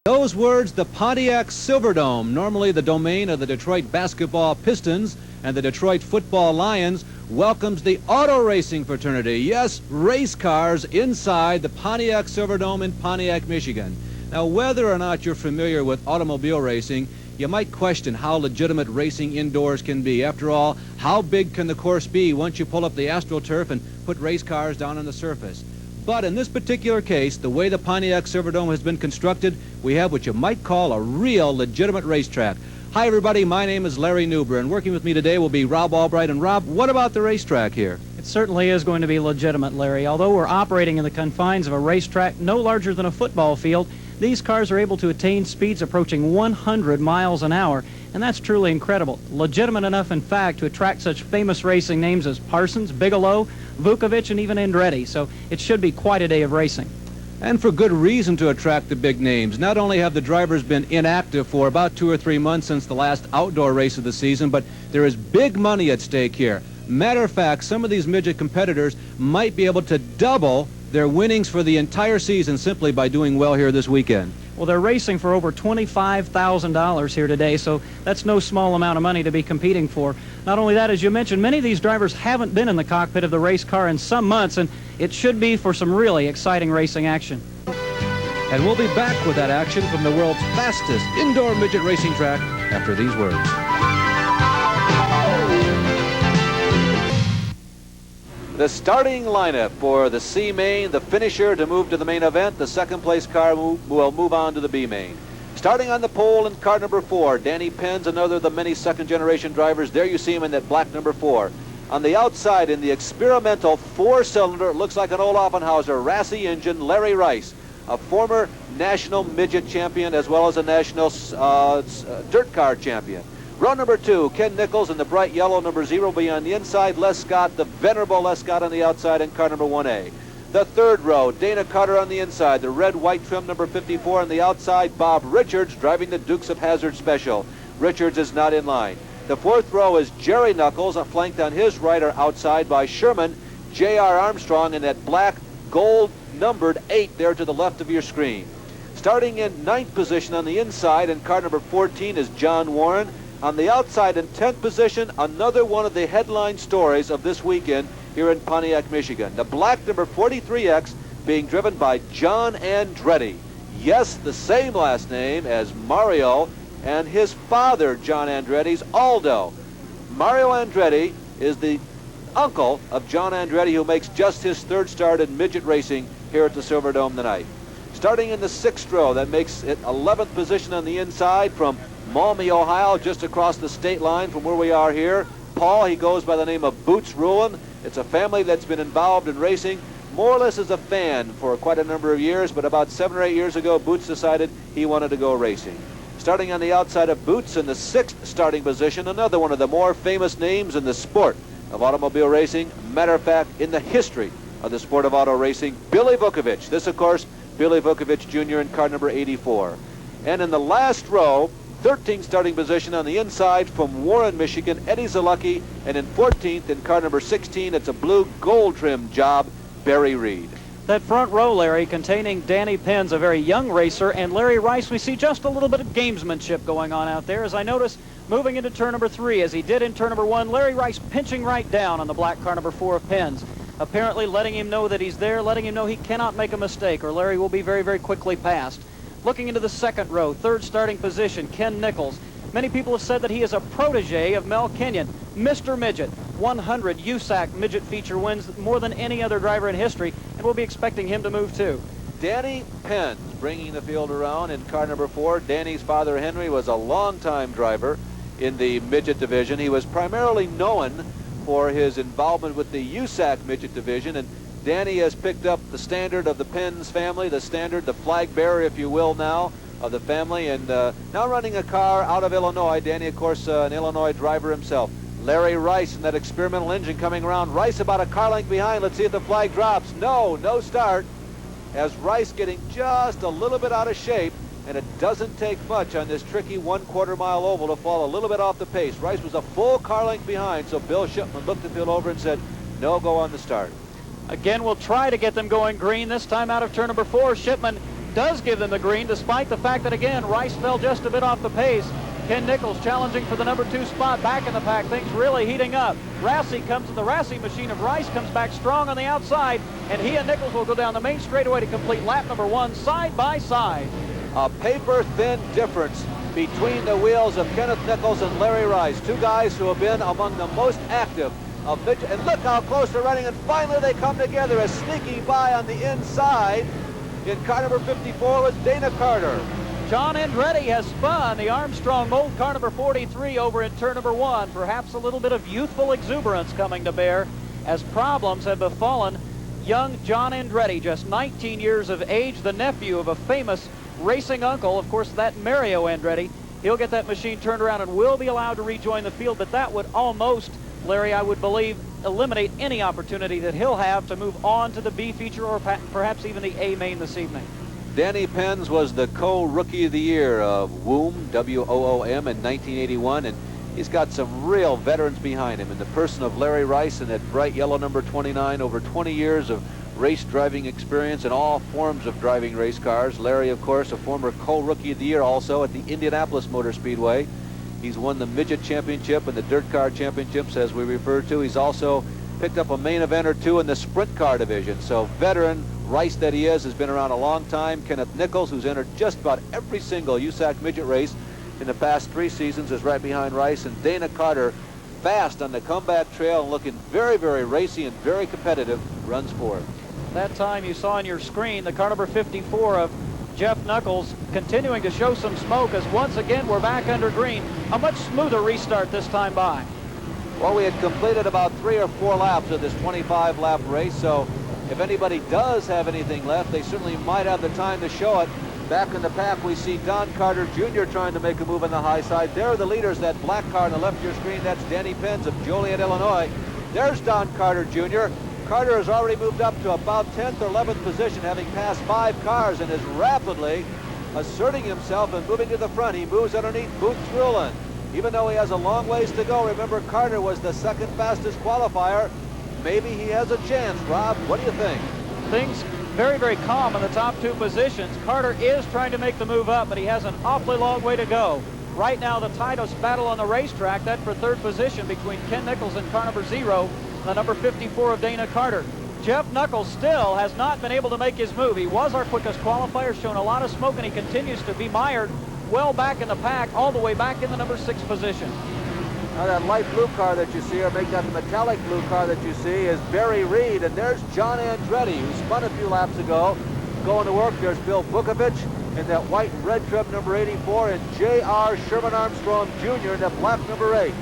Those words, the Pontiac Silverdome, normally the domain of the Detroit basketball Pistons and the Detroit football Lions, welcomes the auto racing fraternity. Yes, race cars inside the Pontiac Silverdome in Pontiac, Michigan. Now, whether or not you're familiar with automobile racing, you might question how legitimate racing indoors can be. After all, how big can the course be once you pull up the AstroTurf and put race cars down on the surface? But in this particular case, the way the Pontiac Silverdome has been constructed, we have what you might call a real legitimate racetrack. Hi, everybody. My name is Larry Newber, and working with me today will be Rob Albright. And Rob, what about the racetrack here? It certainly is going to be legitimate, Larry. Although we're operating in the confines of a racetrack no larger than a football field, these cars are able to attain speeds approaching 100 miles an hour, and that's truly incredible. Legitimate enough, in fact, to attract such famous racing names as Parsons, Bigelow, Vukovich, and even Andretti, so it should be quite a day of racing. And for good reason to attract the big names. Not only have the drivers been inactive for about 2 or 3 months since the last outdoor race of the season, but there is big money at stake here. Matter of fact, some of these midget competitors might be able to double their winnings for the entire season simply by doing well here this weekend. Well, they're racing for over $25,000 here today, so that's no small amount of money to be competing for. Not only that, as you mentioned, many of these drivers haven't been in the cockpit of the race car in some months, and it should be for some really exciting racing action. And we'll be back with that action from the world's fastest indoor midget racing track after these words. The starting lineup for the C main, the finisher to move to the main event. The second place car will move on to the B main. Starting on the pole in car number 4, Danny Penn's, another of the many second generation drivers. There you see him in that black number 4. On the outside in the experimental 4-cylinder, it looks like an old Offenhauser Rassi engine, Larry Rice, a former national midget champion as well as a national dirt car champion. Row number 2, Ken Nichols in the bright yellow number 0 will be on the inside. Les Scott, the venerable Les Scott on the outside in car number 1A. The third row, Dana Carter on the inside, the red-white trim number 54 on the outside. Bob Richards driving the Dukes of Hazzard Special. Richards is not in line. The fourth row is Jerry Knuckles, flanked on his right or outside by Sherman, J.R. Armstrong in that black gold numbered 8 there to the left of your screen. Starting in 9th position on the inside in car number 14 is John Warren. On the outside in 10th position, another one of the headline stories of this weekend here in Pontiac, Michigan. The black number 43X being driven by John Andretti. Yes, the same last name as Mario and his father, John Andretti's Aldo. Mario Andretti is the uncle of John Andretti, who makes just his third start in midget racing here at the Silverdome tonight. Starting in the 6th row, that makes it 11th position on the inside from Maumee, Ohio, just across the state line from where we are here. Paul, he goes by the name of Boots Ruin. It's a family that's been involved in racing more or less as a fan for quite a number of years, but about 7 or 8 years ago, Boots decided he wanted to go racing. Starting on the outside of Boots in the 6th starting position, another one of the more famous names in the sport of automobile racing. Matter of fact, in the history of the sport of auto racing, Billy Vukovich. This, of course, Billy Vukovich Jr. in car number 84. And in the last row, 13th starting position on the inside from Warren, Michigan, Eddie Zalucki, and in 14th in car number 16, it's a blue gold trim job, Barry Reed. That front row, Larry, containing Danny Penn's, a very young racer, and Larry Rice, we see just a little bit of gamesmanship going on out there, as I notice moving into turn number 3, as he did in turn number 1, Larry Rice pinching right down on the black car number 4 of Penn's, apparently letting him know that he's there, letting him know he cannot make a mistake, or Larry will be very, very quickly passed. Looking into the 2nd row, 3rd starting position, Ken Nichols. Many people have said that he is a protege of Mel Kenyon, Mr. Midget. 100 USAC midget feature wins, more than any other driver in history, and we'll be expecting him to move too. Danny Penn bringing the field around in car number 4. Danny's father, Henry, was a longtime driver in the midget division. He was primarily known for his involvement with the USAC midget division, and Danny has picked up the standard of the Penn's family, the standard, the flag bearer, if you will, now, of the family, and now running a car out of Illinois. Danny, of course, an Illinois driver himself. Larry Rice in that experimental engine coming around. Rice about a car length behind. Let's see if the flag drops. No start. As Rice getting just a little bit out of shape, and it doesn't take much on this tricky 1/4 mile oval to fall a little bit off the pace. Rice was a full car length behind, so Bill Shipman looked the field over and said, no go on the start. Again, we'll try to get them going green, this time out of turn number 4. Shipman does give them the green, despite the fact that, again, Rice fell just a bit off the pace. Ken Nichols challenging for the number 2 spot back in the pack. Things really heating up. The Rassy machine of Rice comes back strong on the outside, and he and Nichols will go down the main straightaway to complete lap number 1 side by side. A paper-thin difference between the wheels of Kenneth Nichols and Larry Rice, two guys who have been among the most active of midget. And look how close they're running, and finally they come together. A sneaky by on the inside in car number 54 was Dana Carter. John Andretti has spun the Armstrong mold car number 43 over in turn number 1. Perhaps a little bit of youthful exuberance coming to bear as problems have befallen young John Andretti, just 19 years of age, the nephew of a famous racing uncle, of course, that Mario Andretti. He'll get that machine turned around and will be allowed to rejoin the field, but that would almost, Larry, I would believe, eliminate any opportunity that he'll have to move on to the B feature or perhaps even the A main this evening. Danny Penz was the co-rookie of the year of WoOM, W-O-O-M, in 1981, and he's got some real veterans behind him in the person of Larry Rice and that bright yellow number 29, over 20 years of race driving experience in all forms of driving race cars. Larry, of course, a former co-rookie of the year also at the Indianapolis Motor Speedway. He's won the Midget Championship and the Dirt Car Championships, as we refer to. He's also picked up a main event or two in the Sprint Car division. So veteran Rice that he is has been around a long time. Kenneth Nichols, who's entered just about every single USAC Midget race in the past 3 seasons, is right behind Rice. And Dana Carter, fast on the comeback trail and looking very, very racy and very competitive, runs fourth. That time you saw on your screen the car number 54 of Jeff Knuckles continuing to show some smoke as once again we're back under green. A much smoother restart this time by. Well, we had completed about 3 or 4 laps of this 25-lap race, so if anybody does have anything left, they certainly might have the time to show it. Back in the pack, we see Don Carter Jr. trying to make a move on the high side. There are the leaders. That black car on the left of your screen, that's Danny Penz of Joliet, Illinois. There's Don Carter Jr. Carter has already moved up to about 10th or 11th position, having passed 5 cars, and is rapidly asserting himself and moving to the front. He moves underneath Boots Ruland. Even though he has a long ways to go, remember Carter was the 2nd fastest qualifier. Maybe he has a chance. Rob, what do you think? Things very, very calm in the top 2 positions. Carter is trying to make the move up, but he has an awfully long way to go. Right now, the tightest battle on the racetrack, that for 3rd position between Ken Nichols and car number 0, the number 54 of Dana Carter. Jeff Knuckles still has not been able to make his move. He was our quickest qualifier, shown a lot of smoke, and he continues to be mired well back in the pack, all the way back in the number 6 position. Now that light blue car that you see, or make that the metallic blue car that you see, is Barry Reed, and there's John Andretti, who spun a few laps ago, going to work. There's Bill Vukovich in that white and red trim number 84, and J.R. Sherman Armstrong Jr. in that black number 8.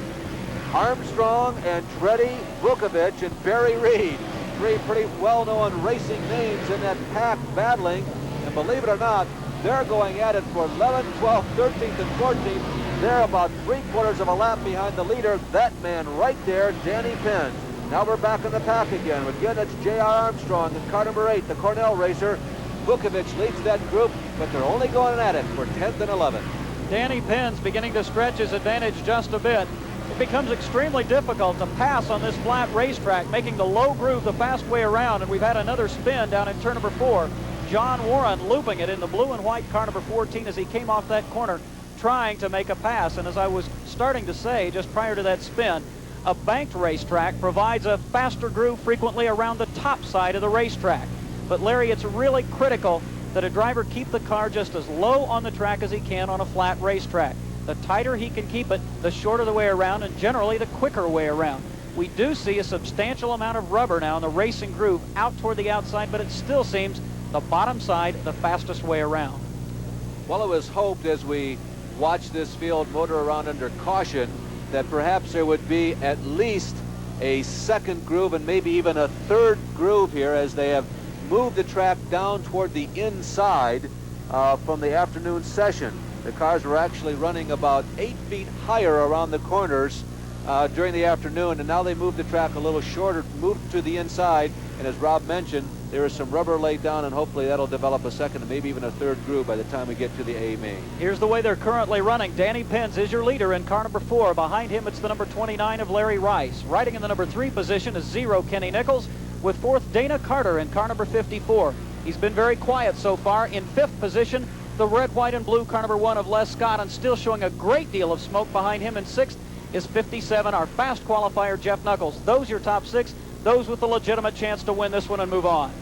Armstrong, Andretti, Vukovich, and Barry Reed. 3 pretty well-known racing names in that pack battling, and believe it or not, they're going at it for 11th, 12th, 13th, and 14th. They're about 3/4 of a lap behind the leader, that man right there, Danny Penz. Now we're back in the pack again. Again, it's J.R. Armstrong and car number 8, the Cornell racer. Vukovich leads that group, but they're only going at it for 10th and 11th. Danny Penz beginning to stretch his advantage just a bit. It becomes extremely difficult to pass on this flat racetrack, making the low groove the fast way around, and we've had another spin down in turn number 4. John Warren looping it in the blue and white car number 14 as he came off that corner, trying to make a pass. And as I was starting to say just prior to that spin, a banked racetrack provides a faster groove frequently around the top side of the racetrack. But Larry, it's really critical that a driver keep the car just as low on the track as he can on a flat racetrack. The tighter he can keep it, the shorter the way around, and generally the quicker way around. We do see a substantial amount of rubber now in the racing groove out toward the outside, but it still seems the bottom side the fastest way around. Well, it was hoped as we watched this field motor around under caution that perhaps there would be at least a 2nd groove and maybe even a 3rd groove here, as they have moved the track down toward the inside from the afternoon session. The cars were actually running about 8 feet higher around the corners during the afternoon, and now they moved the track a little shorter, moved to the inside, and as Rob mentioned, there is some rubber laid down, and hopefully that'll develop a 2nd and maybe even a 3rd groove by the time we get to the A main. Here's the way they're currently running. Danny Penz is your leader in car number 4. Behind him, it's the number 29 of Larry Rice. Riding in the number 3 position is 0 Kenny Nichols, with 4th Dana Carter in car number 54. He's been very quiet so far. In 5th position, the red, white, and blue car number 1 of Les Scott, and still showing a great deal of smoke behind him. In 6th is 57, our fast qualifier, Jeff Knuckles. Those your top 6, those with a legitimate chance to win this one and move on.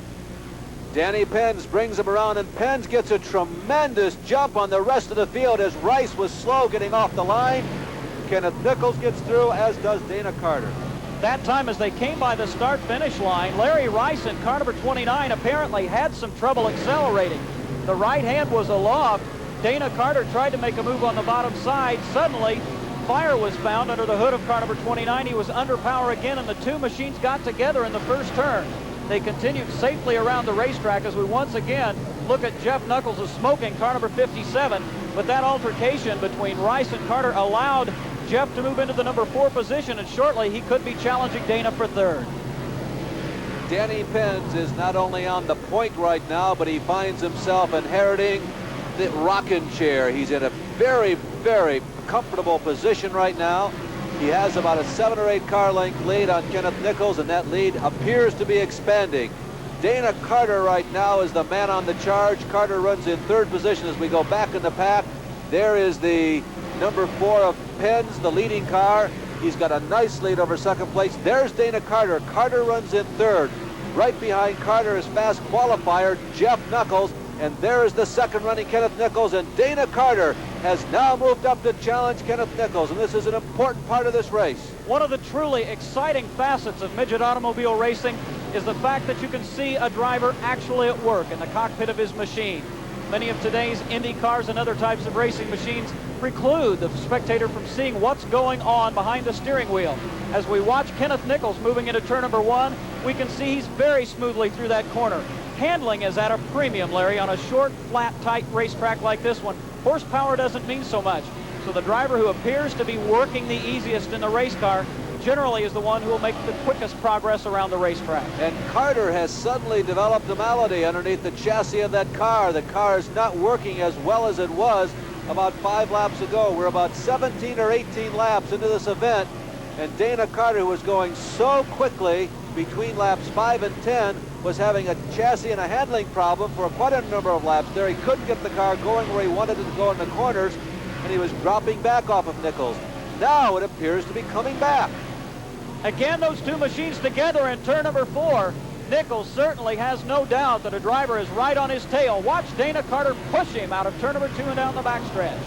Danny Penz brings him around, and Penz gets a tremendous jump on the rest of the field as Rice was slow getting off the line. Kenneth Nichols gets through, as does Dana Carter. That time, as they came by the start-finish line, Larry Rice in car number 29 apparently had some trouble accelerating. The right hand was aloft. Dana Carter tried to make a move on the bottom side. Suddenly, fire was found under the hood of car number 29. He was under power again, and the two machines got together in the first turn. They continued safely around the racetrack as we once again look at Jeff Knuckles' smoking car number 57. But that altercation between Rice and Carter allowed Jeff to move into the number 4 position, and shortly he could be challenging Dana for 3rd. Danny Penz is not only on the point right now, but he finds himself inheriting the rocking chair. He's in a very, very comfortable position right now. He has about a 7 or 8 car length lead on Kenneth Nichols, and that lead appears to be expanding. Dana Carter right now is the man on the charge. Carter runs in 3rd position as we go back in the pack. There is the number 4 of Penz, the leading car. He's got a nice lead over 2nd place. There's Dana Carter. Carter runs in 3rd. Right behind Carter is fast qualifier Jeff Knuckles. And there is the 2nd running Kenneth Nichols, and Dana Carter has now moved up to challenge Kenneth Nichols, and this is an important part of this race. One of the truly exciting facets of midget automobile racing is the fact that you can see a driver actually at work in the cockpit of his machine. Many of today's Indy cars and other types of racing machines preclude the spectator from seeing what's going on behind the steering wheel. As we watch Kenneth Nichols moving into turn number 1, we can see he's very smoothly through that corner. Handling is at a premium, Larry, on a short, flat, tight racetrack like this one. Horsepower doesn't mean so much. So the driver who appears to be working the easiest in the race car generally is the one who will make the quickest progress around the racetrack. And Carter has suddenly developed a malady underneath the chassis of that car. The car is not working as well as it was about 5 laps ago. We're about 17 or 18 laps into this event, and Dana Carter, who was going so quickly between laps 5 and 10, was having a chassis and a handling problem for quite a number of laps there. He couldn't get the car going where he wanted it to go in the corners, and he was dropping back off of Nichols. Now it appears to be coming back. Again, those two machines together in turn number 4. Nichols certainly has no doubt that a driver is right on his tail. Watch Dana Carter push him out of turn number 2 and down the backstretch.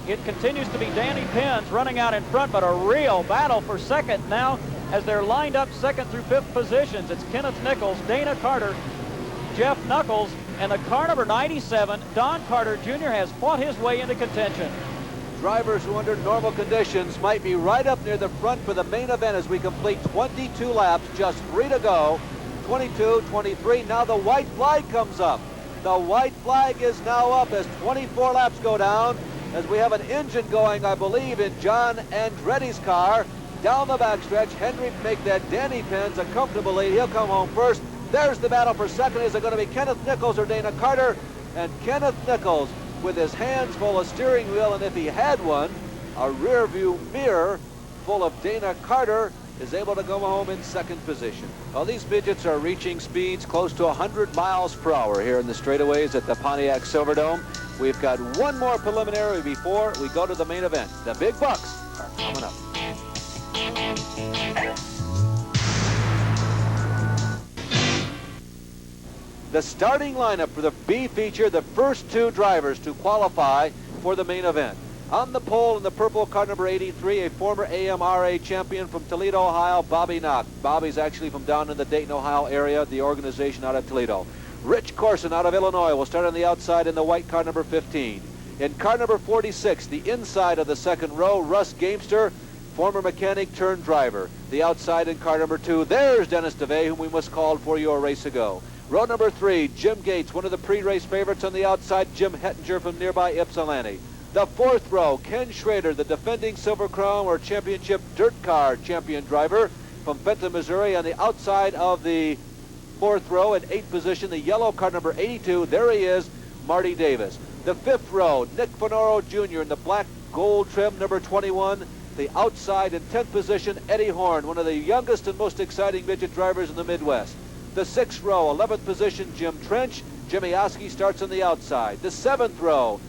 It continues to be Danny Penz running out in front, but a real battle for 2nd now as they're lined up 2nd through 5th positions. It's Kenneth Nichols, Dana Carter, Jeff Knuckles, and the car number 97, Don Carter Jr., has fought his way into contention. Drivers who under normal conditions might be right up near the front for the main event as we complete 22 laps, just 3 to go. 22, 23, now the white flag comes up. The white flag is now up as 24 laps go down, as we have an engine going, I believe, in John Andretti's car. Down the backstretch, Henry make that Danny Penz a comfortable lead. He'll come home first. There's the battle for 2nd. Is it going to be Kenneth Nichols or Dana Carter? And Kenneth Nichols, with his hands full of steering wheel, and if he had one, a rear view mirror full of Dana Carter, is able to go home in 2nd position. Well, these midgets are reaching speeds close to 100 miles per hour here in the straightaways at the Pontiac Silverdome. We've got one more preliminary before we go to the main event. The big bucks are coming up. The starting lineup for the B feature, the first 2 drivers to qualify for the main event. On the pole in the purple, car number 83, a former AMRA champion from Toledo, Ohio, Bobby Knock. Bobby's actually from down in the Dayton, Ohio area, the organization out of Toledo. Rich Corson out of Illinois will start on the outside in the white car number 15. In car number 46, the inside of the 2nd row, Russ Gamester, former mechanic turned driver. The outside in car number 2, there's Dennis DeVay, whom we must call for you a race ago. Row number 3, Jim Gates, one of the pre-race favorites on the outside, Jim Hettinger from nearby Ypsilanti. The 4th row, Ken Schrader, the defending Silver Crown or Championship Dirt Car champion driver from Fenton, Missouri. On the outside of the 4th row in 8th position, the yellow car number 82, there he is, Marty Davis. The 5th row, Nick Finoro Jr. in the black gold trim, number 21. The outside in 10th position, Eddie Horn, one of the youngest and most exciting midget drivers in the Midwest. The 6th row, 11th position, Jim Trench. Jimmy Oskey starts on the outside. The 7th row,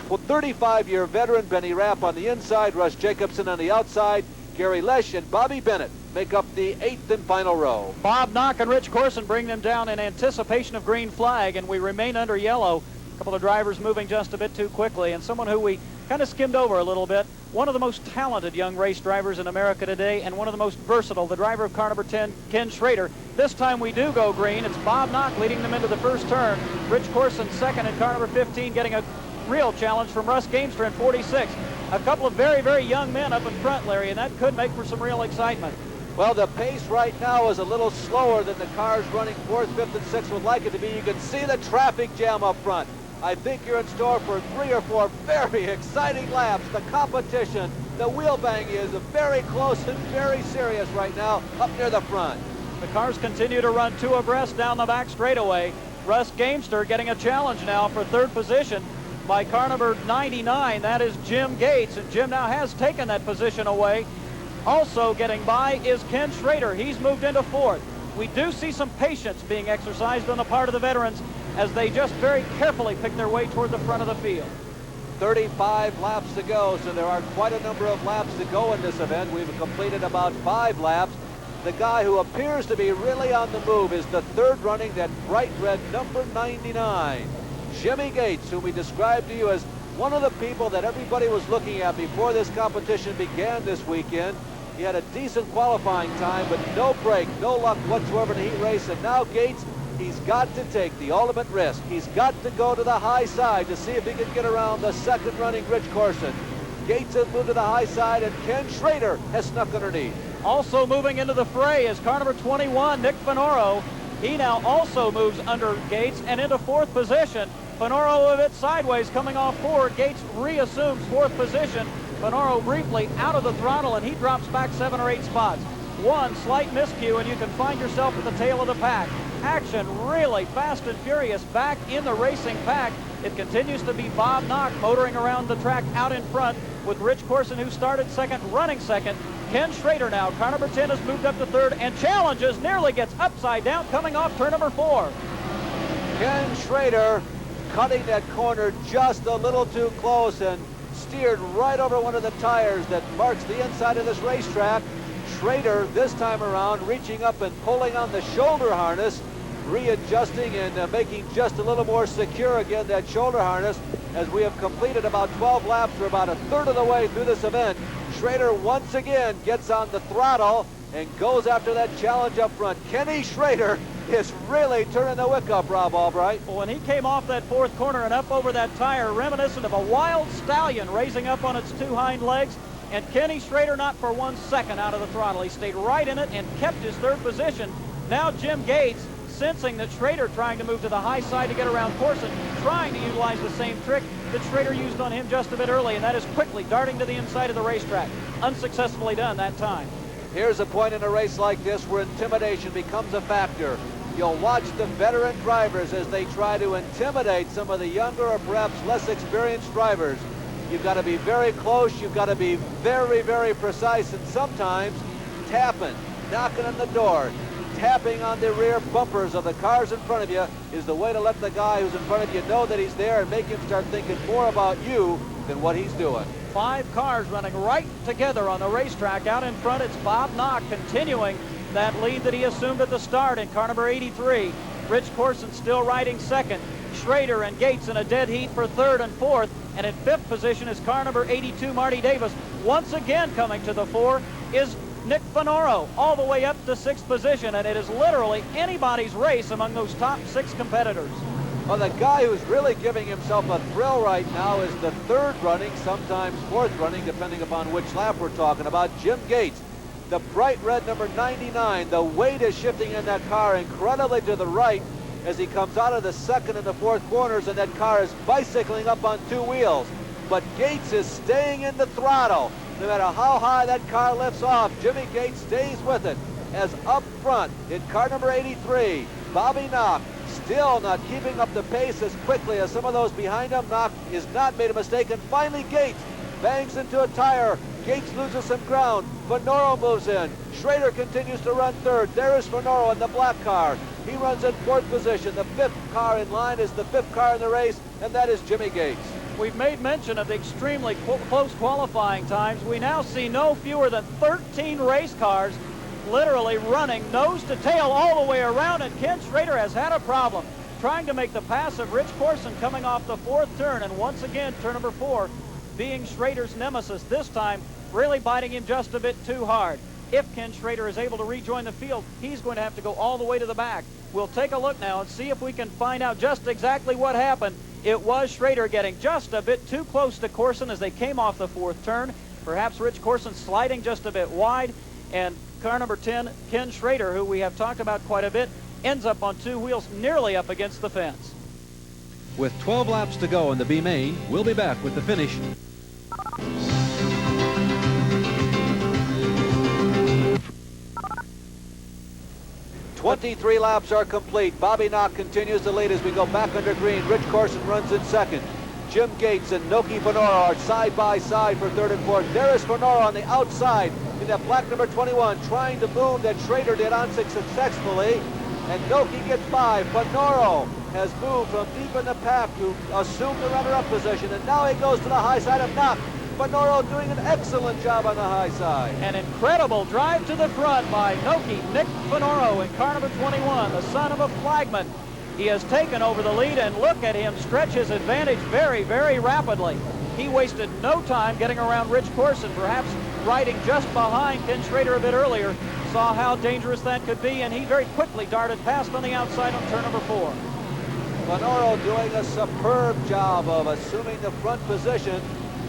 35-year veteran Benny Rapp on the inside, Russ Jacobson on the outside, Gary Lesh and Bobby Bennett make up the 8th and final row. Bob Knock and Rich Corson bring them down in anticipation of green flag, and we remain under yellow. A couple of drivers moving just a bit too quickly, and someone who we kind of skimmed over a little bit. One of the most talented young race drivers in America today, and one of the most versatile, the driver of car number 10, Ken Schrader. This time we do go green. It's Bob Knock leading them into the first turn. Rich Corson second, and car number 15 getting a real challenge from Russ Gamester in 46. A couple of very, very young men up in front, Larry, and that could make for some real excitement. Well, the pace right now is a little slower than the cars running 4th, 5th, and 6th would like it to be. You can see the traffic jam up front. I think you're in store for 3 or 4 very exciting laps. The competition, the wheel bang is very close and very serious right now up near the front. The cars continue to run 2 abreast down the back straightaway. Russ Gamester getting a challenge now for 3rd position by car number 99. That is Jim Gates, and Jim now has taken that position away. Also getting by is Ken Schrader. He's moved into 4th. We do see some patience being exercised on the part of the veterans as they just very carefully pick their way toward the front of the field. 35 laps to go, so there are quite a number of laps to go in this event. We've completed about 5 laps. The guy who appears to be really on the move is the 3rd running, that bright red number 99. Jimmy Gates, whom we described to you as one of the people that everybody was looking at before this competition began this weekend. He had a decent qualifying time, but no break, no luck whatsoever in a heat race. And now Gates, he's got to take the ultimate risk. He's got to go to the high side to see if he can get around the 2nd running Rich Corson. Gates has moved to the high side, and Ken Schrader has snuck underneath. Also moving into the fray is car number 21, Nick Finoro. He now also moves under Gates and into 4th position. Finoro a bit sideways coming off 4. Gates reassumes 4th position. Finoro briefly out of the throttle, and he drops back 7 or 8 spots. One slight miscue, and you can find yourself at the tail of the pack. Action really fast and furious back in the racing pack. It continues to be Bob Knock motoring around the track out in front with Rich Corson, who started 2nd, running 2nd. Ken Schrader now, car number 10, has moved up to 3rd and challenges, nearly gets upside down coming off turn number 4. Ken Schrader cutting that corner just a little too close and steered right over one of the tires that marks the inside of this racetrack. Schrader this time around reaching up and pulling on the shoulder harness, readjusting and making just a little more secure again that shoulder harness. As we have completed about 12 laps, we're about 1/3 of the way through this event. Schrader once again gets on the throttle and goes after that challenge up front. Kenny Schrader is really turning the wick up, Rob Albright. Well, when he came off that 4th corner and up over that tire, reminiscent of a wild stallion raising up on its 2 hind legs, and Kenny Schrader not for 1 second out of the throttle. He stayed right in it and kept his 3rd position. Now Jim Gates, sensing that Schrader trying to move to the high side to get around Corson, trying to utilize the same trick that Schrader used on him just a bit early, and that is quickly darting to the inside of the racetrack. Unsuccessfully done that time. Here's a point in a race like this where intimidation becomes a factor. You'll watch the veteran drivers as they try to intimidate some of the younger or perhaps less experienced drivers. You've got to be very close, you've got to be very, very precise, and sometimes tapping, knocking on the door, tapping on the rear bumpers of the cars in front of you is the way to let the guy who's in front of you know that he's there and make him start thinking more about you than what he's doing. 5 cars running right together on the racetrack. Out in front, it's Bob Knock continuing that lead that he assumed at the start in car number 83. Rich Corson still riding 2nd. Schrader and Gates in a dead heat for 3rd and 4th. And in 5th position is car number 82, Marty Davis. Once again coming to the fore is Nick Finoro, all the way up to 6th position. And it is literally anybody's race among those top 6 competitors. Well, the guy who's really giving himself a thrill right now is the 3rd running, sometimes 4th running, depending upon which lap we're talking about, Jim Gates. The bright red number 99, the weight is shifting in that car incredibly to the right as he comes out of the 2nd and the 4th corners, and that car is bicycling up on 2 wheels. But Gates is staying in the throttle. No matter how high that car lifts off, Jimmy Gates stays with it. As up front in car number 83, Bobby Knock still not keeping up the pace as quickly as some of those behind him. Knock is not made a mistake, and finally Gates bangs into a tire. Gates loses some ground. Finoro moves in. Schrader continues to run 3rd. There is Finoro in the black car. He runs in 4th position. The 5th car in line is the 5th car in the race, and that is Jimmy Gates. We've made mention of the extremely close qualifying times. We now see no fewer than 13 race cars literally running nose to tail all the way around, and Ken Schrader has had a problem trying to make the pass of Rich Corson coming off the 4th turn, and once again, turn number 4 being Schrader's nemesis, this time really biting him just a bit too hard. If Ken Schrader is able to rejoin the field, he's going to have to go all the way to the back. We'll take a look now and see if we can find out just exactly what happened. It was Schrader getting just a bit too close to Corson as they came off the 4th turn. Perhaps Rich Corson sliding just a bit wide, and car number 10, Ken Schrader, who we have talked about quite a bit, ends up on 2 wheels nearly up against the fence. With 12 laps to go in the B main, we'll be back with the finish. 23 laps are complete. Bobby Knock continues to lead as we go back under green. Rich Corson runs in 2nd. Jim Gates and Noki Fenora are side by side for 3rd and 4th. There is Fenora on the outside in that black number 21, trying to move that Schrader did on successfully. And Noki gets by. Fenora has moved from deep in the pack to assume the runner-up position, and now he goes to the high side of Knock. Fenora doing an excellent job on the high side. An incredible drive to the front by Noki Nick Fenora in car number 21, the son of a flagman. He has taken over the lead, and look at him stretch his advantage very, very rapidly. He wasted no time getting around Rich Corson, perhaps riding just behind Ken Schrader a bit earlier, saw how dangerous that could be, and he very quickly darted past on the outside on turn number 4. Fenora doing a superb job of assuming the front position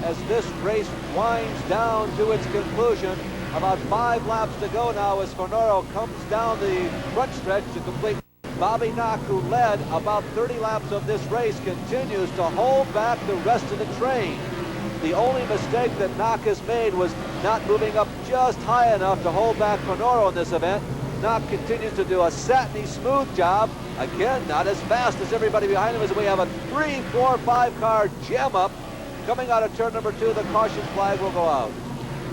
as this race winds down to its conclusion. About 5 laps to go now as Fenora comes down the front stretch to complete. Bobby Knock, who led about 30 laps of this race, continues to hold back the rest of the train. The only mistake that Knock has made was not moving up just high enough to hold back Fenora in this event. Knock continues to do a satiny smooth job. Again, not as fast as everybody behind him as we have a 3, 4, 5 car jam up. Coming out of turn number 2, the caution flag will go out.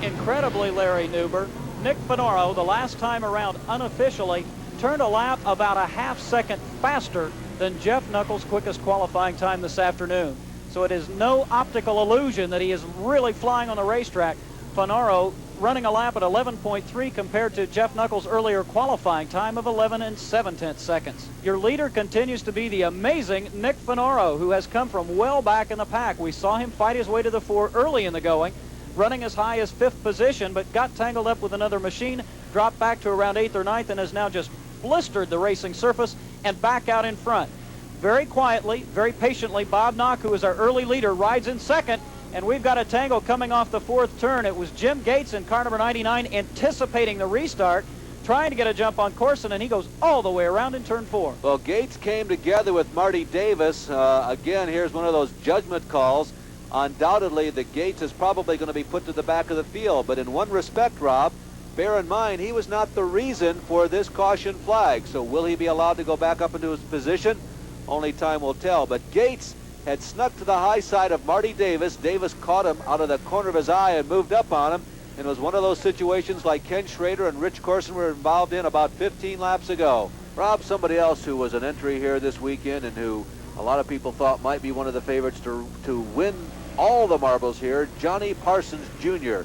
Incredibly, Larry Newber, Nick Fenora, the last time around unofficially, turned a lap about a half second faster than Jeff Knuckles' quickest qualifying time this afternoon. So it is no optical illusion that he is really flying on the racetrack. Fenora running a lap at 11.3 compared to Jeff Knuckles' earlier qualifying time of 11 7/10 seconds. Your leader continues to be the amazing Nick Fenora, who has come from well back in the pack. We saw him fight his way to the 4 early in the going, running as high as 5th position, but got tangled up with another machine, dropped back to around 8th or 9th, and has now just blistered the racing surface and back out in front. Very quietly, very patiently, Bob Knock, who is our early leader, rides in 2nd. And we've got a tangle coming off the 4th turn. It was Jim Gates in car number 99 anticipating the restart, trying to get a jump on Corson, and he goes all the way around in turn 4. Well, Gates came together with Marty Davis. Again, here's one of those judgment calls. Undoubtedly, the Gates is probably going to be put to the back of the field. But in one respect, Rob, bear in mind, he was not the reason for this caution flag. So will he be allowed to go back up into his position? Only time will tell. But Gates had snuck to the high side of Marty Davis. Davis caught him out of the corner of his eye and moved up on him. And it was one of those situations like Ken Schrader and Rich Corson were involved in about 15 laps ago. Rob, somebody else who was an entry here this weekend and who a lot of people thought might be one of the favorites to win all the marbles here, Johnny Parsons Jr.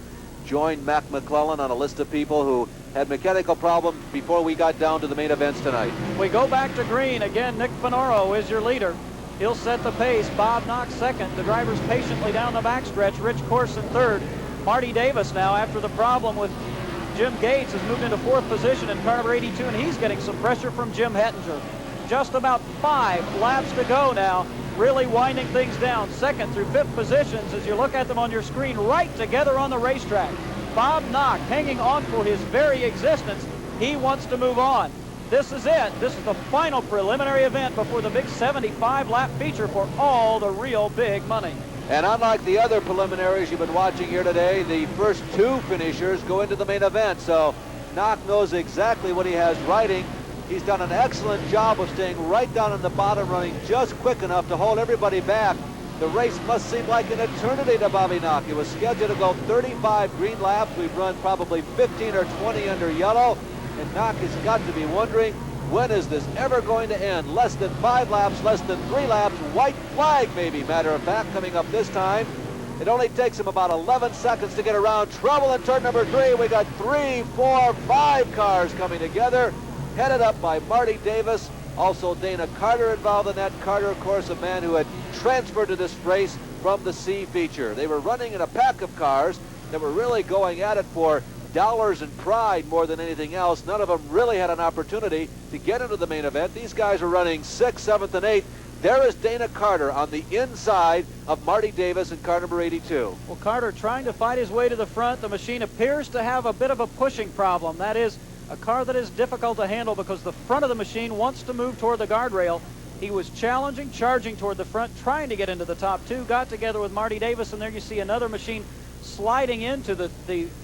joined Mac McClellan on a list of people who had mechanical problems before we got down to the main events tonight. We go back to green. Again, Nick Fenora is your leader. He'll set the pace. Bob Knock 2nd. The drivers patiently down the backstretch. Rich Corson 3rd. Marty Davis now, after the problem with Jim Gates, has moved into 4th position in car number 82, and he's getting some pressure from Jim Hettinger. Just about 5 laps to go now, really winding things down. 2nd through 5th positions, as you look at them on your screen, right together on the racetrack. Bob Knock hanging on for his very existence. He wants to move on. This is it. This is the final preliminary event before the big 75-lap feature for all the real big money. And unlike the other preliminaries you've been watching here today, the first 2 finishers go into the main event. So Knock knows exactly what he has riding. He's done an excellent job of staying right down in the bottom, running just quick enough to hold everybody back. The race must seem like an eternity to Bobby Knock. It was scheduled to go 35 green laps. We've run probably 15 or 20 under yellow. And Knock has got to be wondering When is this ever going to end? Less than 5 laps, less than 3 laps. White flag, maybe, matter of fact, coming up this time. It only takes him about 11 seconds to get around. Trouble in turn number 3. We got 3, 4, 5 cars coming together, headed up by Marty Davis. Also Dana Carter involved in that. Carter, of course, a man who had transferred to this race from the C feature. They were running in a pack of cars that were really going at it for dollars and pride more than anything else. None of them really had an opportunity to get into the main event. These guys were running 6th, 7th, and 8th. There is Dana Carter on the inside of Marty Davis in car number 82. Well, Carter trying to fight his way to the front. The machine appears to have a bit of a pushing problem. That is a car that is difficult to handle because the front of the machine wants to move toward the guardrail. He was challenging, charging toward the front, trying to get into the top 2, got together with Marty Davis, and there you see another machine sliding into the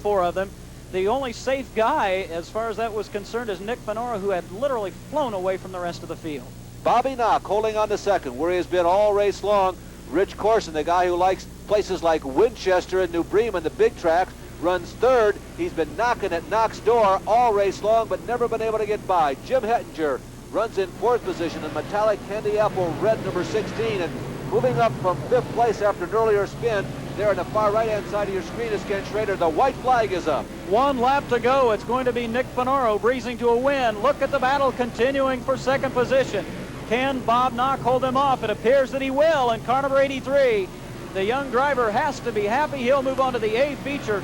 4 of them. The only safe guy, as far as that was concerned, is Nick Fenora, who had literally flown away from the rest of the field. Bobby Knock holding on to second, where he has been all race long. Rich Corson, the guy who likes places like Winchester and New Bremen, the big tracks, runs third. He's been knocking at Knock's door all race long, but never been able to get by. Jim Hettinger runs in 4th position in metallic candy apple red number 16, and moving up from 5th place after an earlier spin. There on the far right-hand side of your screen is Ken Schrader. The white flag is up. 1 lap to go. It's going to be Nick Fenora breezing to a win. Look at the battle continuing for 2nd position. Can Bob Knock hold him off? It appears that he will in car number 83. The young driver has to be happy. He'll move on to the A feature,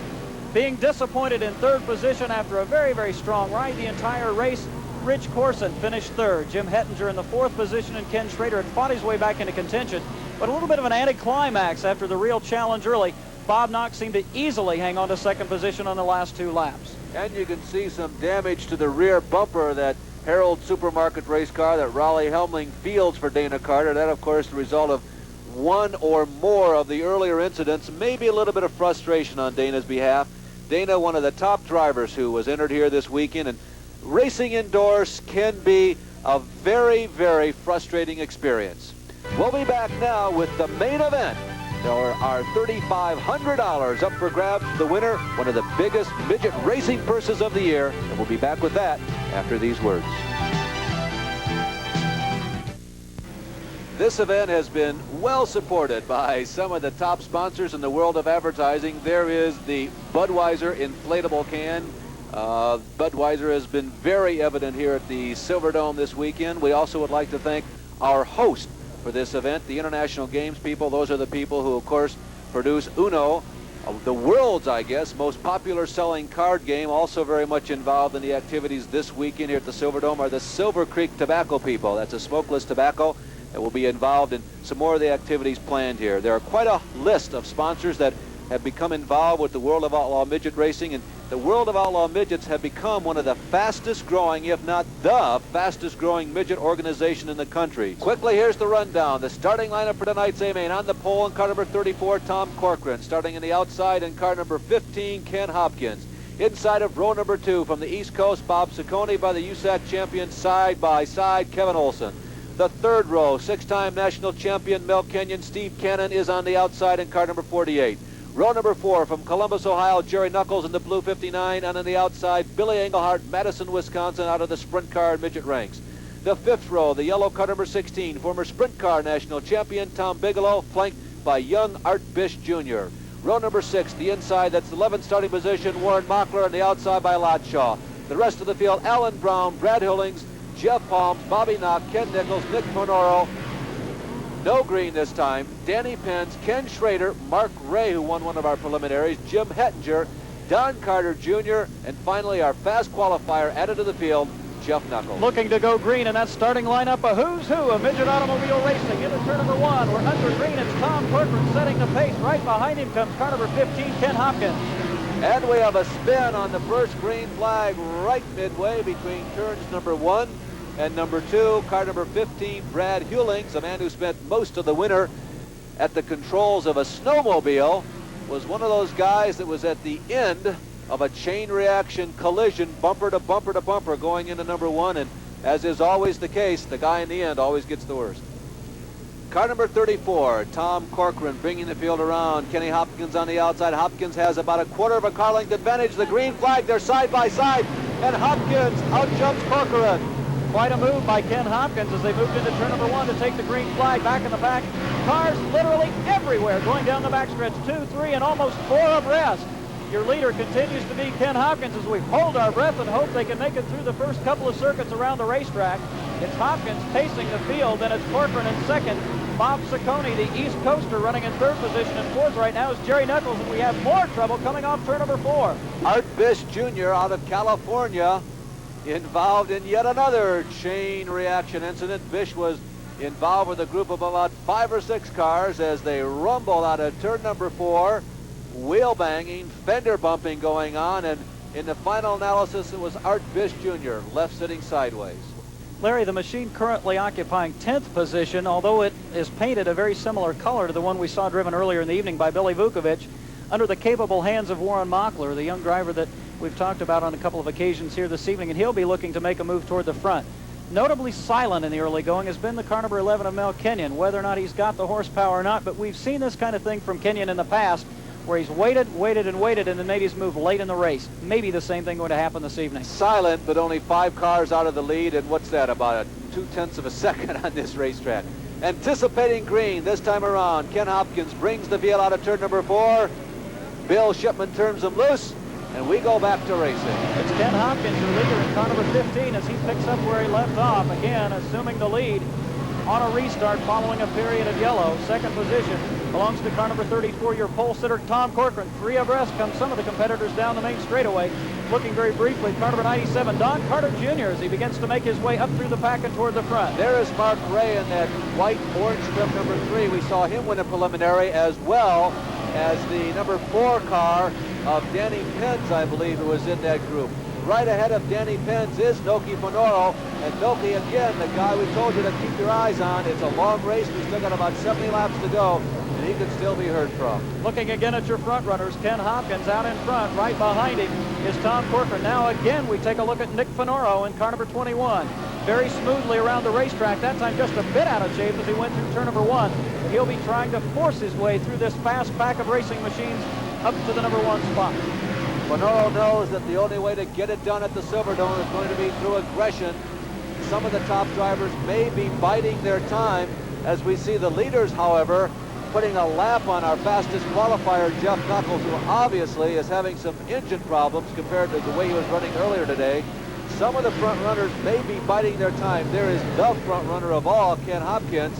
being disappointed in 3rd position after a very, very strong ride the entire race. Rich Corson finished 3rd. Jim Hettinger in the 4th position, and Ken Schrader had fought his way back into contention. But a little bit of an anticlimax after the real challenge early. Bob Knox seemed to easily hang on to 2nd position on the last 2 laps. And you can see some damage to the rear bumper, that Harold Supermarket race car that Raleigh Helmling fields for Dana Carter. That, of course, the result of one or more of the earlier incidents. Maybe a little bit of frustration on Dana's behalf. Dana, one of the top drivers who was entered here this weekend, and racing indoors can be a very, very frustrating experience. We'll be back now with the main event. There are $3,500 up for grabs. The winner, one of the biggest midget racing purses of the year. And we'll be back with that after these words. This event has been well supported by some of the top sponsors in the world of advertising. There is the Budweiser inflatable can. Budweiser has been very evident here at the Silverdome this weekend. We also would like to thank our host for this event, the International Games people. Those are the people who, of course, produce UNO, the world's, I guess, most popular selling card game. Also very much involved in the activities this weekend here at the Silverdome are the Silver Creek Tobacco people. That's a smokeless tobacco that will be involved in some more of the activities planned here. There are quite a list of sponsors that have become involved with the World of Outlaw Midget Racing, and the World of Outlaw Midgets have become one of the fastest growing, if not the fastest growing midget organization in the country. Quickly, here's the rundown. The starting lineup for tonight's A-Main. On the pole in car number 34, Tom Corcoran. Starting in the outside in car number 15, Ken Hopkins. Inside of row number 2 from the East Coast, Bob Ciccone by the USAC champion, side by side, Kevin Olson. The third row, 6-time national champion Mel Kenyon, Steve Cannon is on the outside in car number 48. Row number 4 from Columbus, Ohio, Jerry Knuckles in the blue 59, and on the outside, Billy Englehart, Madison, Wisconsin, out of the sprint car and midget ranks. The fifth row, the yellow car number 16, former sprint car national champion Tom Bigelow, flanked by young Art Bish Jr. Row number 6, the inside, that's the 11th starting position, Warren Mockler, on the outside by Lotshaw. The rest of the field, Alan Brown, Brad Hillings, Jeff Palms, Bobby Knock, Ken Nichols, Nick Monoro. No green this time. Danny Pence, Ken Schrader, Mark Ray, who won one of our preliminaries, Jim Hettinger, Don Carter Jr., and finally our fast qualifier added to the field, Jeff Knuckles. Looking to go green in that starting lineup, a who's who of midget automobile racing. Into turn number 1, we're under green. It's Tom Corcoran setting the pace. Right behind him comes car number 15, Ken Hopkins. And we have a spin on the first green flag right midway between turns number 1 and number 2, car number 15, Brad Hewlings, a man who spent most of the winter at the controls of a snowmobile, was one of those guys that was at the end of a chain reaction collision, bumper to bumper to bumper, going into number 1, and as is always the case, the guy in the end always gets the worst. Car number 34, Tom Corcoran bringing the field around. Kenny Hopkins on the outside. Hopkins has about a quarter of a car length advantage. The green flag, they're side by side, and Hopkins outjumps Corcoran. Quite a move by Ken Hopkins as they moved into turn number 1 to take the green flag. Back in the pack, cars literally everywhere going down the backstretch. 2, 3, and almost 4 abreast. Your leader continues to be Ken Hopkins as we hold our breath and hope they can make it through the first couple of circuits around the racetrack. It's Hopkins pacing the field, then it's Corcoran in second. Bob Ciccone, the East Coaster, running in third position, and fourth right now is Jerry Knuckles, and we have more trouble coming off turn number 4. Art Bish Jr. out of California involved in yet another chain reaction incident. Bish was involved with a group of about 5 or 6 cars as they rumbled out of turn number 4. Wheel banging, fender bumping going on, and in the final analysis it was Art Bish Jr. left sitting sideways. Larry, the machine currently occupying 10th position, although it is painted a very similar color to the one we saw driven earlier in the evening by Billy Vukovic, under the capable hands of Warren Mockler, the young driver that we've talked about on a couple of occasions here this evening, and he'll be looking to make a move toward the front. Notably silent in the early going has been the car number 11 of Mel Kenyon, whether or not he's got the horsepower or not, but we've seen this kind of thing from Kenyon in the past, where he's waited, and then made his move late in the race. Maybe the same thing going to happen this evening. Silent, but only 5 cars out of the lead, and what's that, about 0.2 of a second on this racetrack. Anticipating green this time around. Ken Hopkins brings the field out of turn number 4. Bill Shipman turns him loose, and we go back to racing. It's Ken Hopkins, your leader in car number 15, as he picks up where he left off, again assuming the lead on a restart following a period of yellow. Second position belongs to car number 34, your pole sitter, Tom Corcoran. 3 abreast come some of the competitors down the main straightaway. Looking very briefly, car number 97, Don Carter Jr., as he begins to make his way up through the pack and toward the front. There is Mark Ray in that white orange strip number 3. We saw him win a preliminary, as well as the number 4 car of Danny Penz, I believe, who was in that group. Right ahead of Danny Penz is Noki Fonoro, and Noki, again, the guy we told you to keep your eyes on. It's a long race. We've still got about 70 laps to go, and he can still be heard from. Looking again at your front runners, Ken Hopkins out in front. Right behind him is Tom Corcoran. Now again, we take a look at Nick Fonoro in car number 21. Very smoothly around the racetrack, that time just a bit out of shape as he went through turn number 1. But he'll be trying to force his way through this fast pack of racing machines up to the number 1 spot. Fonoro knows that the only way to get it done at the Silverdome is going to be through aggression. Some of the top drivers may be biding their time, as we see the leaders, however, putting a lap on our fastest qualifier, Jeff Knuckles, who obviously is having some engine problems compared to the way he was running earlier today. Some of the front runners may be biding their time. There is the front runner of all, Ken Hopkins.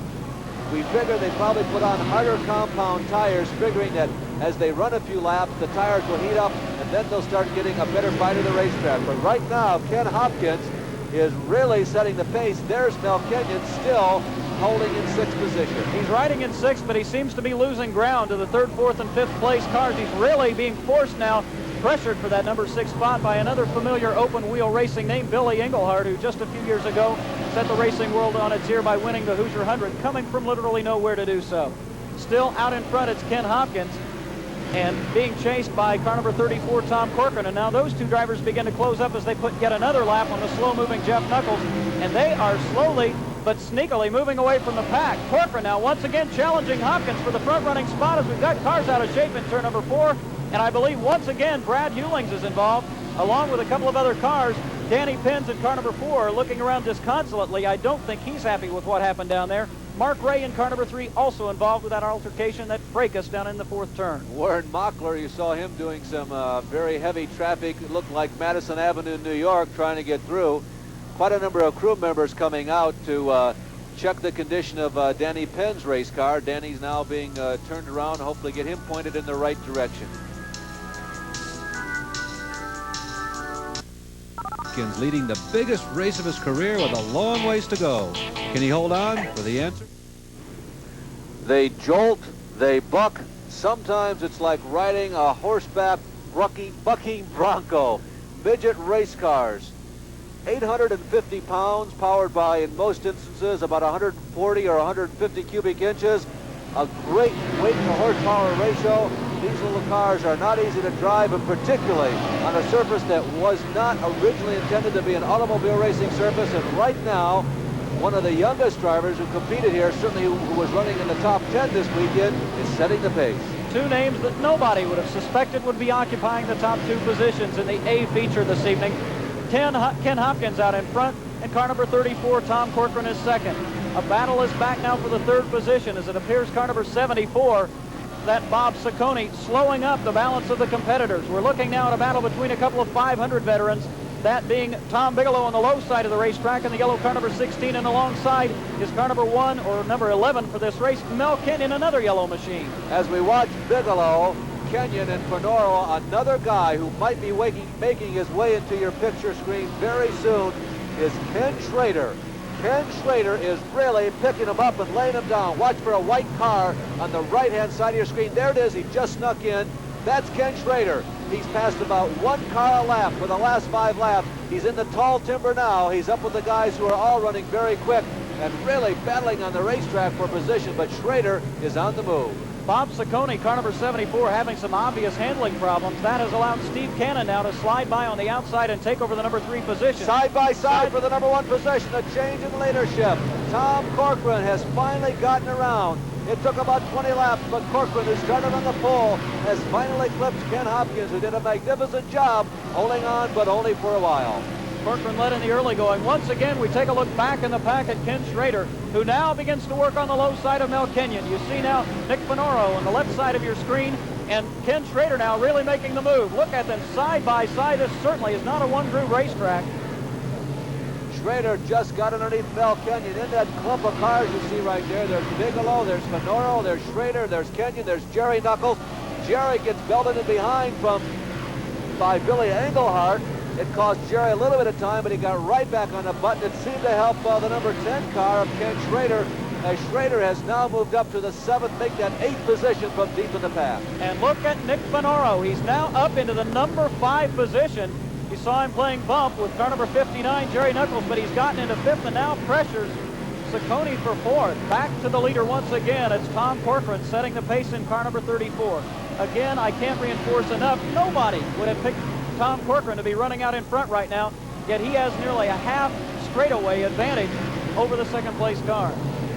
We figure they probably put on harder compound tires, figuring that as they run a few laps, the tires will heat up, and then they'll start getting a better bite of the racetrack. But right now, Ken Hopkins is really setting the pace. There's Mel Kenyon still holding in 6th position. He's riding in 6th, but he seems to be losing ground to the 3rd, 4th, and 5th place cars. He's really being forced now, pressured for that number 6 spot by another familiar open wheel racing name, Billy Engelhard, who just a few years ago set the racing world on its ear by winning the Hoosier 100, coming from literally nowhere to do so. Still out in front, it's Ken Hopkins, and being chased by car number 34, Tom Corcoran. And now those 2 drivers begin to close up as they put yet another lap on the slow-moving Jeff Knuckles, and they are slowly but sneakily moving away from the pack. Corcoran now once again challenging Hopkins for the front-running spot as we've got cars out of shape in turn number 4, and I believe once again Brad Hewlings is involved, along with a couple of other cars. Danny Penz in car number 4 looking around disconsolately. I don't think he's happy with what happened down there. Mark Ray in car number 3 also involved with that altercation that fracas down in the 4th turn. Warren Mockler, you saw him doing some very heavy traffic. It looked like Madison Avenue, New York, trying to get through. Quite a number of crew members coming out to check the condition of Danny Penn's race car. Danny's now being turned around, hopefully get him pointed in the right direction. Hopkins leading the biggest race of his career with a long ways to go. Can he hold on for the answer? They jolt, they buck. Sometimes it's like riding a horseback bucking bronco. Midget race cars. 850 pounds, powered by, in most instances, about 140 or 150 cubic inches. A great weight to horsepower ratio. These little cars are not easy to drive, and particularly on a surface that was not originally intended to be an automobile racing surface. And right now, one of the youngest drivers who competed here, certainly who was running in the top 10 this weekend, is setting the pace. 2 names that nobody would have suspected would be occupying the top 2 positions in the A feature this evening. Ken Hopkins out in front, and car number 34, Tom Corcoran, is second. A battle is back now for the third position as it appears car number 74, that Bob Ciccone, slowing up the balance of the competitors. We're looking now at a battle between a couple of 500 veterans, that being Tom Bigelow on the low side of the racetrack and the yellow car number 16, and alongside is car number 1 or number 11 for this race, Mel Kenyon, another yellow machine. As we watch Bigelow, Kenyon, and Fenoro, another guy who might be making his way into your picture screen very soon is Ken Schrader. Ken Schrader is really picking him up and laying him down. Watch for a white car on the right-hand side of your screen. There it is. He just snuck in. That's Ken Schrader. He's passed about 1 car a lap for the last 5 laps. He's in the tall timber now. He's up with the guys who are all running very quick and really battling on the racetrack for position, but Schrader is on the move. Bob Ciccone, car number 74, having some obvious handling problems. That has allowed Steve Cannon now to slide by on the outside and take over the number 3 position. Side by side for the number 1 position, a change in leadership. Tom Corcoran has finally gotten around. It took about 20 laps, but Corcoran, who started on the pole, has finally clipped Ken Hopkins, who did a magnificent job holding on, but only for a while. Corcoran led in the early going. Once again, we take a look back in the pack at Ken Schrader, who now begins to work on the low side of Mel Kenyon. You see now Nick Fenoro on the left side of your screen, and Ken Schrader now really making the move. Look at them side by side. This certainly is not a one-groove racetrack. Schrader just got underneath Mel Kenyon in that clump of cars you see right there. There's Bigelow, there's Fenoro, there's Schrader, there's Kenyon, there's Jerry Knuckles. Jerry gets belted in behind by Billy Engelhardt. It cost Jerry a little bit of time, but he got right back on the button. It seemed to help the number 10 car of Ken Schrader, as Schrader has now moved up to the 7th, make that 8th position from deep in the pack. And look at Nick Fenoro. He's now up into the number 5 position. You saw him playing bump with car number 59, Jerry Knuckles, but he's gotten into 5th and now pressures Ciccone for 4th. Back to the leader once again. It's Tom Corcoran setting the pace in car number 34. Again, I can't reinforce enough, nobody would have picked Tom Corcoran to be running out in front right now, yet he has nearly a half straightaway advantage over the second place car.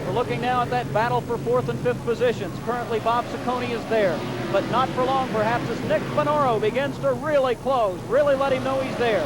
We're looking now at that battle for 4th and 5th positions. Currently Bob Ciccone is there, but not for long perhaps, as Nick Fenoro begins to really close, really let him know he's there.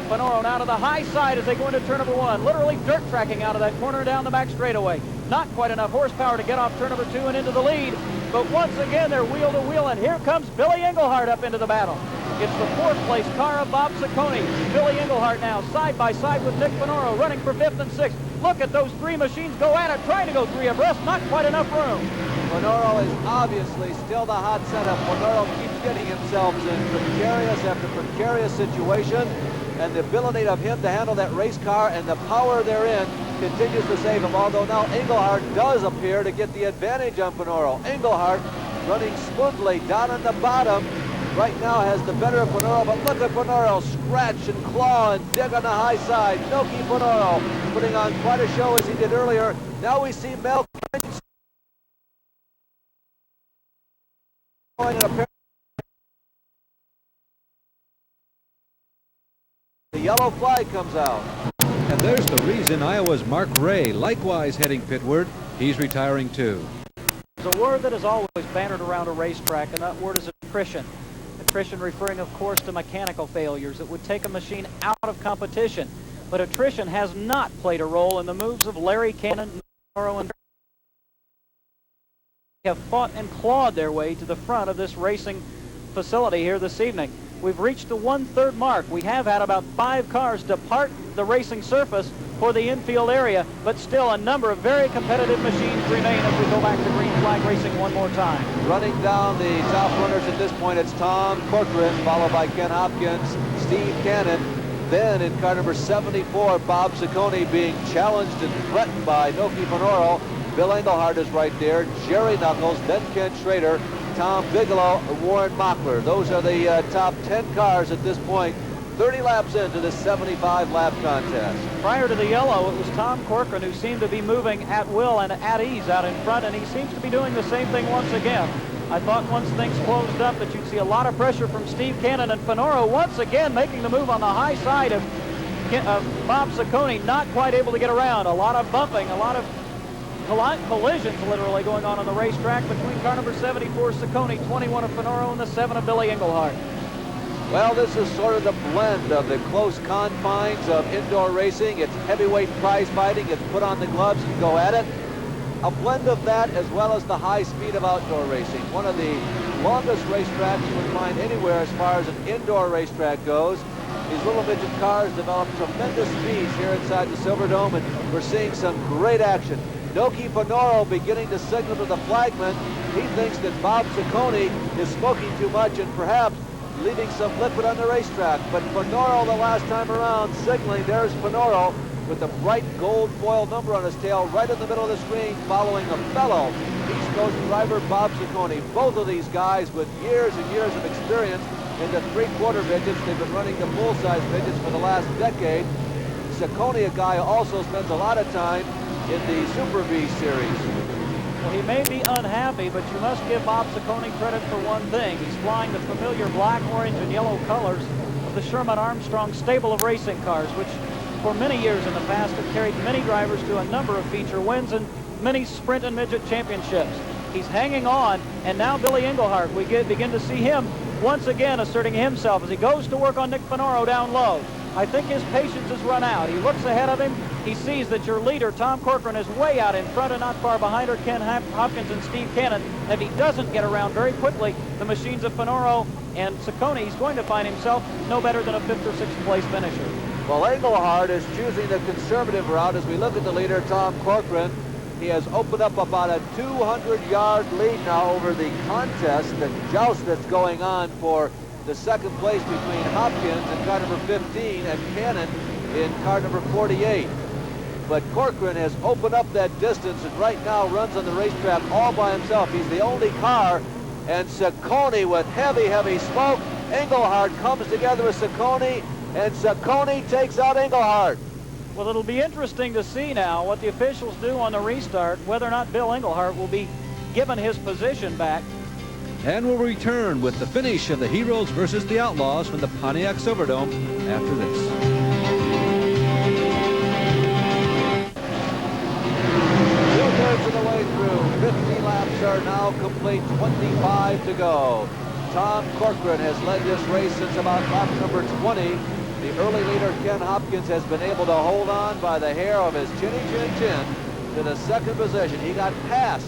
Fenoro now to the high side as they go into turn number 1, literally dirt tracking out of that corner down the back straightaway. Not quite enough horsepower to get off turn number 2 and into the lead, but once again they're wheel to wheel, and here comes Billy Engelhardt up into the battle. It's the 4th place car of Bob Ciccone. Billy Engelhardt now side by side with Nick Fenoro, running for 5th and 6th. Look at those 3 machines go at it, trying to go 3 abreast, not quite enough room. Fenoro is obviously still the hot setup. Fenoro keeps getting himself in precarious after precarious situation, and the ability of him to handle that race car and the power therein continues to save him, although now Engelhardt does appear to get the advantage on Fenoro. Engelhardt running smoothly down on the bottom right now has the better of Fenoro, but look at Fenoro scratch and claw and dig on the high side. Milky Fenoro putting on quite a show as he did earlier. Now we see Mel Kenyon going in a the yellow flag comes out. And there's the reason Iowa's Mark Ray, likewise heading pitward. He's retiring too. There's a word that is always bannered around a racetrack, and that word is attrition. Attrition referring, of course, to mechanical failures that would take a machine out of competition. But attrition has not played a role in the moves of Larry Cannon, and have fought and clawed their way to the front of this racing facility here this evening. We've reached the 1/3 mark. We have had about 5 cars depart the racing surface for the infield area, but still a number of very competitive machines remain as we go back to green flag racing one more time. Running down the top runners at this point, it's Tom Corcoran, followed by Ken Hopkins, Steve Cannon. Then in car number 74, Bob Ciccone being challenged and threatened by Milky Fenoro. Bill Engelhardt is right there, Jerry Knuckles, then Ken Schrader, Tom Bigelow, Warren Mockler. Those are the top 10 cars at this point, 30 laps into this 75-lap contest. Prior to the yellow, it was Tom Corcoran who seemed to be moving at will and at ease out in front, and he seems to be doing the same thing once again. I thought once things closed up that you'd see a lot of pressure from Steve Cannon, and Fenoro once again making the move on the high side of Bob Ciccone, not quite able to get around. A lot of bumping, a lot of collisions literally going on the racetrack between car number 74 Ciccone, 21 of Fenoro, and the 7 of Billy Engelhardt. Well, this is sort of the blend of the close confines of indoor racing. It's heavyweight prize fighting. It's put on the gloves and go at it. A blend of that as well as the high speed of outdoor racing. One of the longest racetracks you would find anywhere as far as an indoor racetrack goes. These little midget cars develop tremendous speeds here inside the Silverdome, and we're seeing some great action. Noki Finoro beginning to signal to the flagman. He thinks that Bob Ciccone is smoking too much and perhaps leaving some liquid on the racetrack. But Finoro the last time around signaling. There's Finoro with the bright gold foil number on his tail right in the middle of the screen, following a fellow East Coast driver, Bob Ciccone. Both of these guys with years and years of experience in the three-quarter midgets. They've been running the full-size midgets for the last decade. Ciccone, a guy who also spends a lot of time in the Super V series. Well, he may be unhappy, but you must give Bob Ciccone credit for one thing. He's flying the familiar black, orange, and yellow colors of the Sherman Armstrong stable of racing cars, which for many years in the past have carried many drivers to a number of feature wins and many sprint and midget championships. He's hanging on, and now Billy Engelhart, we begin to see him once again asserting himself as he goes to work on Nick Finoro down low. I think his patience has run out. He looks ahead of him. He sees that your leader, Tom Corcoran, is way out in front and not far behind her, Ken Hopkins and Steve Cannon. If he doesn't get around very quickly, the machines of Finoro and Ciccone, he's going to find himself no better than a 5th or 6th place finisher. Well, Engelhart is choosing the conservative route. As we look at the leader, Tom Corcoran, he has opened up about a 200-yard lead now over the contest, the joust that's going on for the second place between Hopkins in car number 15 and Cannon in car number 48. But Corcoran has opened up that distance and right now runs on the racetrack all by himself. He's the only car, and Ciccone with heavy, heavy smoke. Engelhart comes together with Ciccone, and Ciccone takes out Engelhart. Well, it'll be interesting to see now what the officials do on the restart, whether or not Bill Engelhart will be given his position back. And we'll return with the finish of the Heroes versus the Outlaws from the Pontiac Silverdome after this. 2/3 of the way through. 50 laps are now complete. 25 to go. Tom Corcoran has led this race since about lap number 20. The early leader, Ken Hopkins, has been able to hold on by the hair of his chinny chin to the second position. He got passed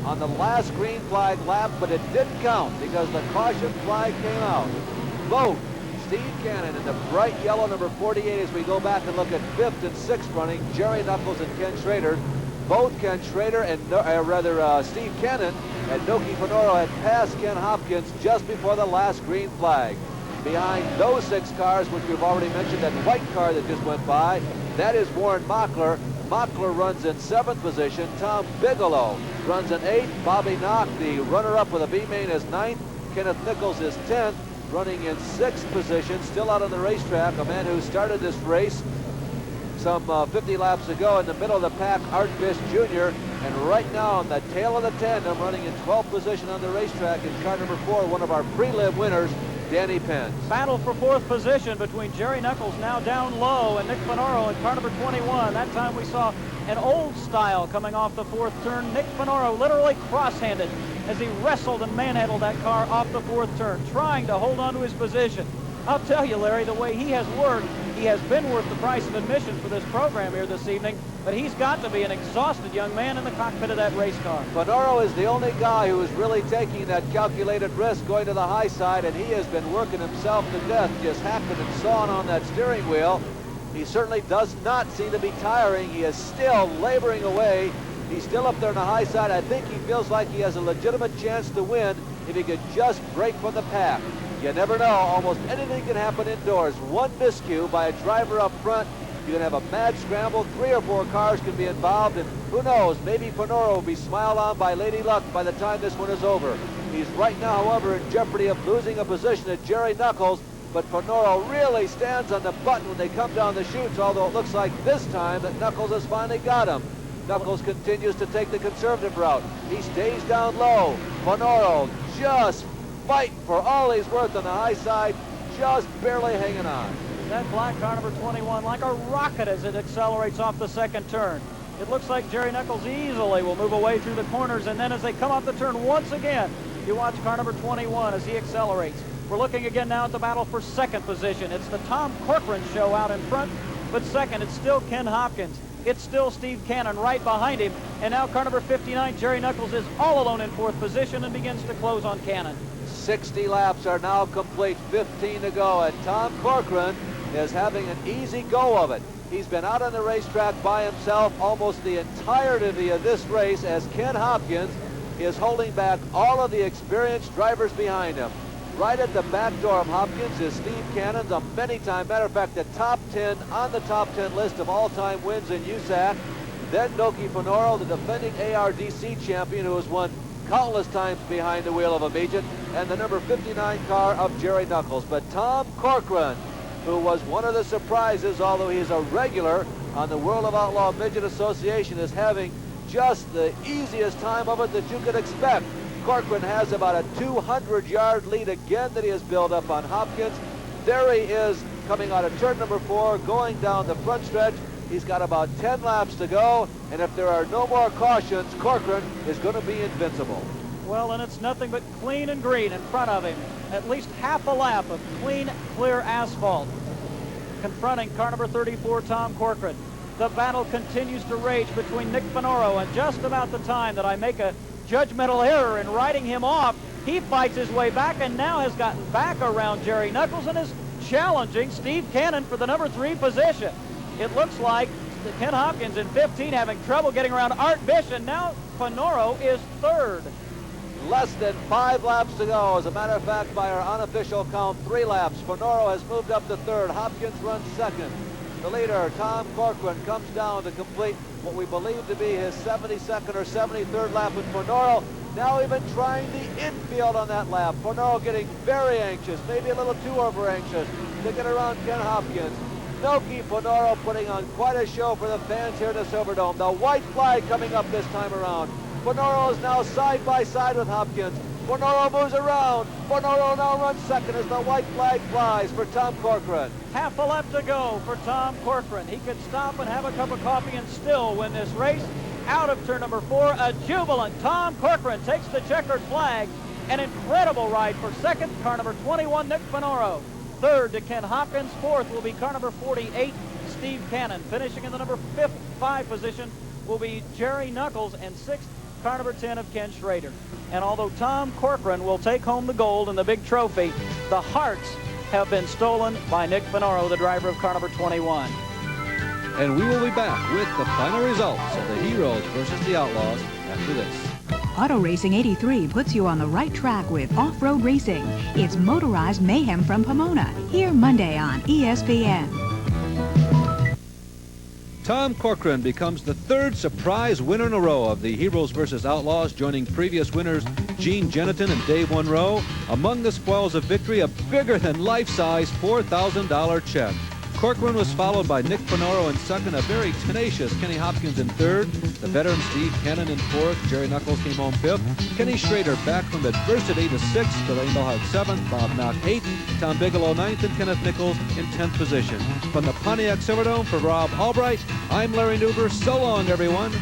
on the last green flag lap, but it didn't count because the caution flag came out. Vote Steve Cannon in the bright yellow number 48 as we go back and look at 5th and 6th running, Jerry Knuckles and Ken Schrader. Both Ken Schrader and Steve Cannon and Noki Finoro had passed Ken Hopkins just before the last green flag. Behind those 6 cars, which we've already mentioned, that white car that just went by, that is Warren Mockler. Mockler runs in 7th position. Tom Bigelow runs in 8th. Bobby Knock, the runner-up with a B-main, is 9th. Kenneth Nichols is 10th, running in 6th position, still out on the racetrack. A man who started this race some 50 laps ago in the middle of the pack, Art Fish Jr. And right now on the tail of the tandem, running in 12th position on the racetrack in car number 4, one of our prelim winners, Danny Penn. Battle for 4th position between Jerry Knuckles, now down low, and Nick Finoro in car number 21. That time we saw an old style coming off the 4th turn. Nick Finoro literally cross-handed as he wrestled and manhandled that car off the 4th turn, trying to hold on to his position. I'll tell you, Larry, the way he has worked, he has been worth the price of admission for this program here this evening, but he's got to be an exhausted young man in the cockpit of that race car. Finoro is the only guy who is really taking that calculated risk going to the high side, and he has been working himself to death, just hacking and sawing on that steering wheel. He certainly does not seem to be tiring. He is still laboring away. He's still up there on the high side. I think he feels like he has a legitimate chance to win if he could just break from the pack. You never know. Almost anything can happen indoors. One miscue by a driver up front, you can have a mad scramble. 3 or 4 cars can be involved, and who knows, maybe Finoro will be smiled on by Lady Luck by the time this one is over. He's right now, however, in jeopardy of losing a position to Jerry Knuckles, but Finoro really stands on the button when they come down the chutes, although it looks like this time that Knuckles has finally got him. Knuckles continues to take the conservative route. He stays down low. Finoro just fighting for all he's worth on the high side, just barely hanging on. That black car number 21 like a rocket as it accelerates off the 2nd turn. It looks like Jerry Knuckles easily will move away through the corners, and then as they come off the turn once again, you watch car number 21 as he accelerates. We're looking again now at the battle for second position. It's the Tom Corcoran show out in front, but second, it's still Ken Hopkins. It's still Steve Cannon right behind him. And now car number 59, Jerry Knuckles, is all alone in fourth position and begins to close on Cannon. 60 laps are now complete, 15 to go, and Tom Corcoran is having an easy go of it. He's been out on the racetrack by himself almost the entirety of this race, as Ken Hopkins is holding back all of the experienced drivers behind him. Right at the back door of Hopkins is Steve Cannon, a many-time, matter of fact, the top 10 on the top 10 list of all-time wins in USAC. Then Noki Fonoro, the defending ARDC champion, who has won countless times behind the wheel of a midget, and the number 59 car of Jerry Knuckles. But Tom Corcoran, who was one of the surprises, although he's a regular on the World of Outlaw Midget Association, is having just the easiest time of it that you could expect. Corcoran has about a 200-yard lead again that he has built up on Hopkins. There he is coming out of turn number 4, going down the front stretch. He's got about 10 laps to go, and if there are no more cautions, Corcoran is going to be invincible. Well, and it's nothing but clean and green in front of him. At least half a lap of clean, clear asphalt. Confronting car number 34, Tom Corcoran. The battle continues to rage between Nick Fonoro, and just about the time that I make a judgmental error in writing him off, he fights his way back and now has gotten back around Jerry Knuckles and is challenging Steve Cannon for the number 3 position. It looks like Ken Hopkins in 15 having trouble getting around Art Bish, and now Fonoro is third. Less than 5 laps to go. As a matter of fact, by our unofficial count, 3 laps. Fonoro has moved up to third. Hopkins runs second. The leader, Tom Corcoran, comes down to complete what we believe to be his 72nd or 73rd lap with Fonoro. Now even trying the infield on that lap. Fonoro getting very anxious, maybe a little too over anxious to get around Ken Hopkins. Noki Fonoro putting on quite a show for the fans here in the Silverdome. The white flag coming up this time around. Fonoro is now side by side with Hopkins. Fonoro moves around. Fonoro now runs second as the white flag flies for Tom Corcoran. Half a lap to go for Tom Corcoran. He could stop and have a cup of coffee and still win this race. Out of turn number 4, a jubilant Tom Corcoran takes the checkered flag. An incredible ride for second, car number 21, Nick Fonoro. Third to Ken Hopkins. Fourth will be car number 48, Steve Cannon. Finishing in the number 5 position will be Jerry Knuckles, and sixth, car number 10 of Ken Schrader. And although Tom Corcoran will take home the gold and the big trophy, the hearts have been stolen by Nick Fonoro, the driver of car number 21. And we will be back with the final results of the Heroes versus the Outlaws after this. Auto Racing 83 puts you on the right track with off-road racing. It's motorized mayhem from Pomona. Here Monday on ESPN. Tom Corcoran becomes the 3rd surprise winner in a row of the Heroes versus Outlaws, joining previous winners Gene Jeniton and Dave Monroe. Among the spoils of victory, a bigger-than-life-size $4,000 check. Corcoran was followed by Nick Fonoro in second, a very tenacious Kenny Hopkins in third, the veteran Steve Cannon in fourth, Jerry Knuckles came home fifth, Kenny Schrader back from adversity to sixth, Delaney Bellhart seventh, Bob Knock eighth, Tom Bigelow ninth, and Kenneth Nichols in 10th position. From the Pontiac Silverdome, for Rob Albright, I'm Larry Newber. So long, everyone.